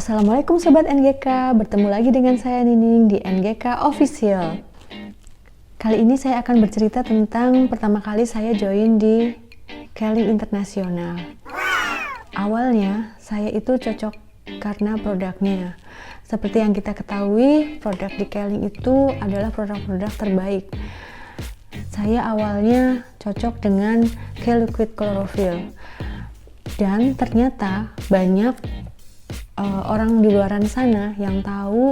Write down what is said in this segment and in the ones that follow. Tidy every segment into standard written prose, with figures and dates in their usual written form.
Assalamualaikum Sobat NGK, bertemu lagi dengan saya Nining di NGK Official. Kali ini saya akan bercerita tentang pertama kali saya join di Keling Internasional. Awalnya saya itu cocok karena produknya. Seperti yang kita ketahui, produk di Keling itu adalah produk-produk terbaik. Saya awalnya cocok dengan K-Liquid Chlorophyll. Dan ternyata banyak orang di luar sana yang tahu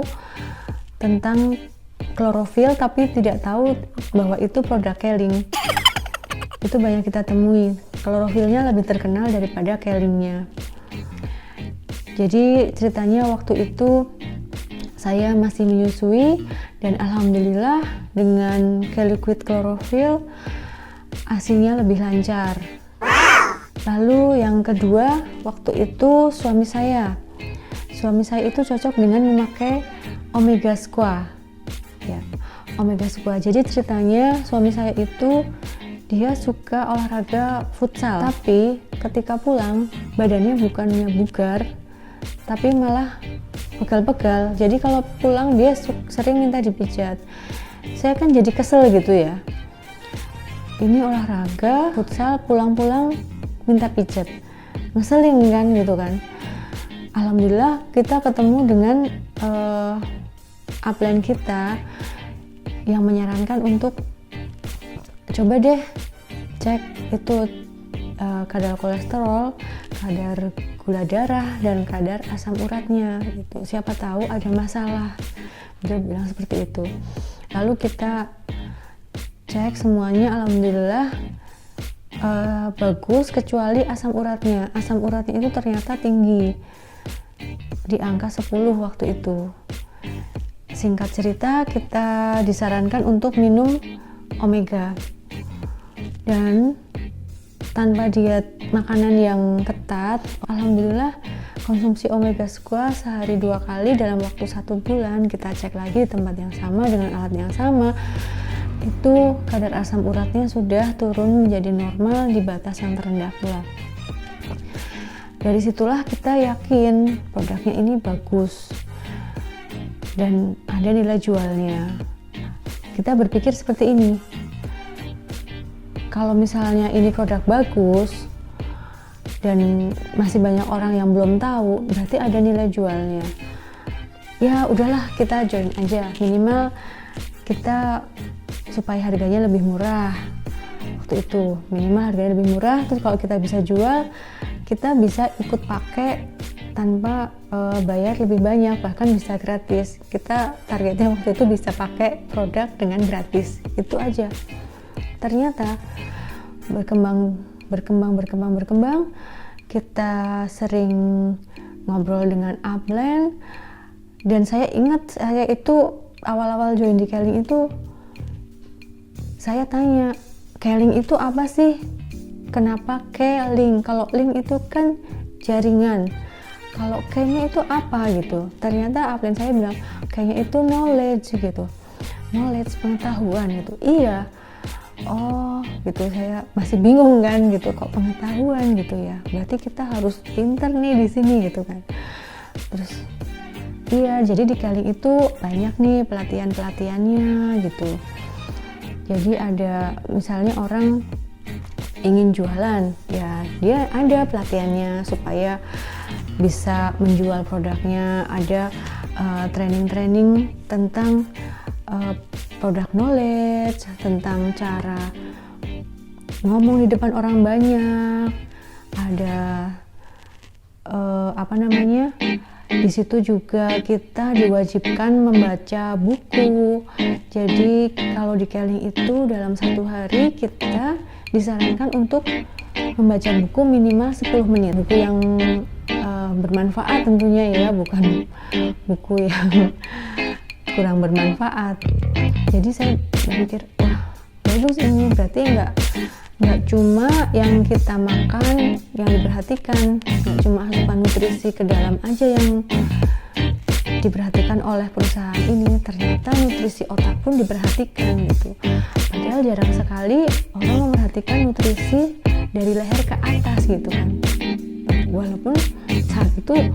tentang klorofil tapi tidak tahu bahwa itu produk Keling. Itu banyak kita temui. Klorofilnya lebih terkenal daripada Kelingnya. Jadi ceritanya waktu itu saya masih menyusui dan alhamdulillah dengan K-Liquid Chlorophyll ASInya lebih lancar. Lalu yang kedua, waktu itu suami saya itu cocok dengan memakai Omega Squat. Ya, Omega Squat. Jadi ceritanya suami saya itu dia suka olahraga futsal, tapi ketika pulang badannya bukannya bugar, tapi malah pegal-pegal. Jadi kalau pulang dia sering minta dipijat. Saya kan jadi kesel gitu ya. Ini olahraga futsal pulang-pulang minta pijat, ngeselin kan gitu kan. Alhamdulillah kita ketemu dengan upline kita yang menyarankan untuk coba deh cek itu kadar kolesterol, kadar gula darah, dan kadar asam uratnya gitu. Siapa tahu ada masalah. Dia bilang seperti itu. Lalu kita cek semuanya, alhamdulillah bagus kecuali asam uratnya. Asam uratnya itu ternyata tinggi di angka 10 waktu itu. Singkat cerita, kita disarankan untuk minum omega dan tanpa diet makanan yang ketat. Alhamdulillah konsumsi omega squat sehari 2 kali dalam waktu 1 bulan. Kita cek lagi di tempat yang sama dengan alat yang sama, itu kadar asam uratnya sudah turun menjadi normal di batas yang terendah pula. Dari situlah kita yakin produknya ini bagus dan ada nilai jualnya. Kita berpikir seperti ini, kalau misalnya ini produk bagus dan masih banyak orang yang belum tahu, berarti ada nilai jualnya. Ya udahlah, kita join aja, minimal kita supaya harganya lebih murah. Waktu itu minimal harganya lebih murah, terus kalau kita bisa jual, kita bisa ikut pakai tanpa bayar lebih banyak, bahkan bisa gratis. Kita targetnya waktu itu bisa pakai produk dengan gratis, itu aja. Ternyata berkembang, kita sering ngobrol dengan upline, dan saya ingat saya itu awal-awal join di Keling itu saya tanya, Keling itu apa sih? Kenapa Keling? Kalau link itu kan jaringan. Kalau K-nya itu apa gitu? Ternyata upline saya bilang, K-nya itu knowledge gitu. Knowledge, pengetahuan gitu. Iya. Oh, gitu. Saya masih bingung kan gitu, kok pengetahuan gitu ya. Berarti kita harus pinter nih di sini gitu kan. Terus iya, jadi di Keling itu banyak nih pelatihan-pelatihannya gitu. Jadi ada misalnya orang ingin jualan, ya dia ada pelatihannya supaya bisa menjual produknya. Ada training-training tentang produk knowledge, tentang cara ngomong di depan orang banyak. Ada di situ juga kita diwajibkan membaca buku. Jadi kalau di Keling itu dalam 1 hari kita disarankan untuk membaca buku minimal 10 menit. Buku yang bermanfaat tentunya ya, bukan buku yang kurang bermanfaat. Jadi saya berpikir, wah bagus ini, berarti nggak cuma yang kita makan yang diperhatikan, nggak cuma asupan nutrisi ke dalam aja yang diperhatikan oleh perusahaan ini, ternyata nutrisi otak pun diperhatikan gitu. Padahal jarang sekali orang memperhatikan nutrisi dari leher ke atas gitu kan. Walaupun saat itu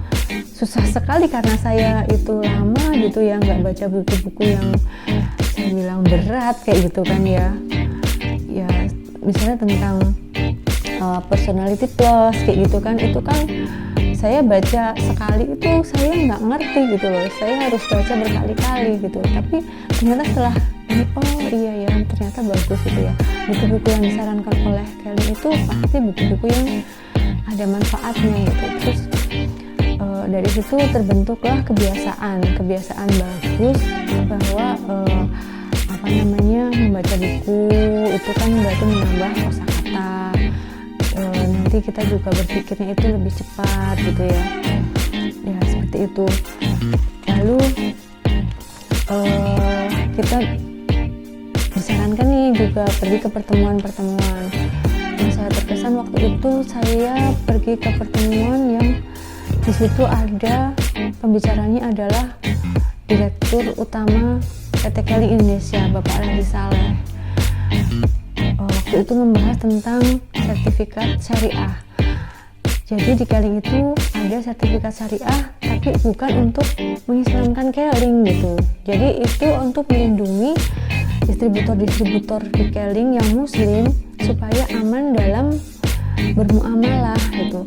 susah sekali karena saya itu lama gitu ya nggak baca buku-buku yang saya bilang berat kayak gitu kan ya misalnya tentang personality plus kayak gitu kan, itu kan saya baca sekali itu saya nggak ngerti gitu loh, saya harus baca berkali-kali gitu. Tapi ternyata setelah ini, oh iya ya ternyata bagus gitu ya, buku-buku yang disarankan oleh Kelly itu pasti buku-buku yang ada manfaatnya gitu. Terus dari situ terbentuklah kebiasaan bagus bahwa membaca buku itu kan berarti menambah kosakata. Nanti kita juga berpikirnya itu lebih cepat gitu ya seperti itu. Lalu kita disarankan nih juga pergi ke pertemuan. Yang saya terkesan waktu itu saya pergi ke pertemuan yang di situ ada pembicaranya adalah Direktur Utama PT Kelly Indonesia, Bapak Razi Saleh. Waktu itu membahas tentang sertifikat syariah. Jadi di Kelly itu ada sertifikat syariah, tapi bukan untuk mengislamkan Kelly gitu. Jadi itu untuk melindungi distributor di Kelly yang muslim supaya aman dalam bermuamalah gitu.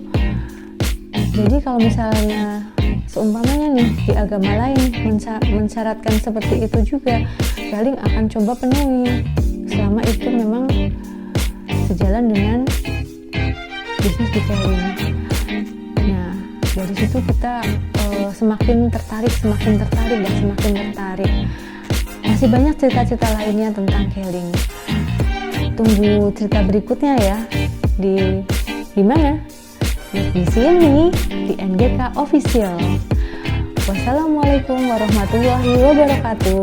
Jadi kalau misalnya seumpamanya nih di agama lain mensyaratkan seperti itu juga, Kelly akan coba penuhi selama itu memang sejalan dengan bisnis di Kelly. Nah dari situ kita semakin tertarik. Masih banyak cerita-cerita lainnya tentang Kelly. Tunggu cerita berikutnya ya di mana? Di sini di NGK Official. Wassalamualaikum warahmatullahi wabarakatuh.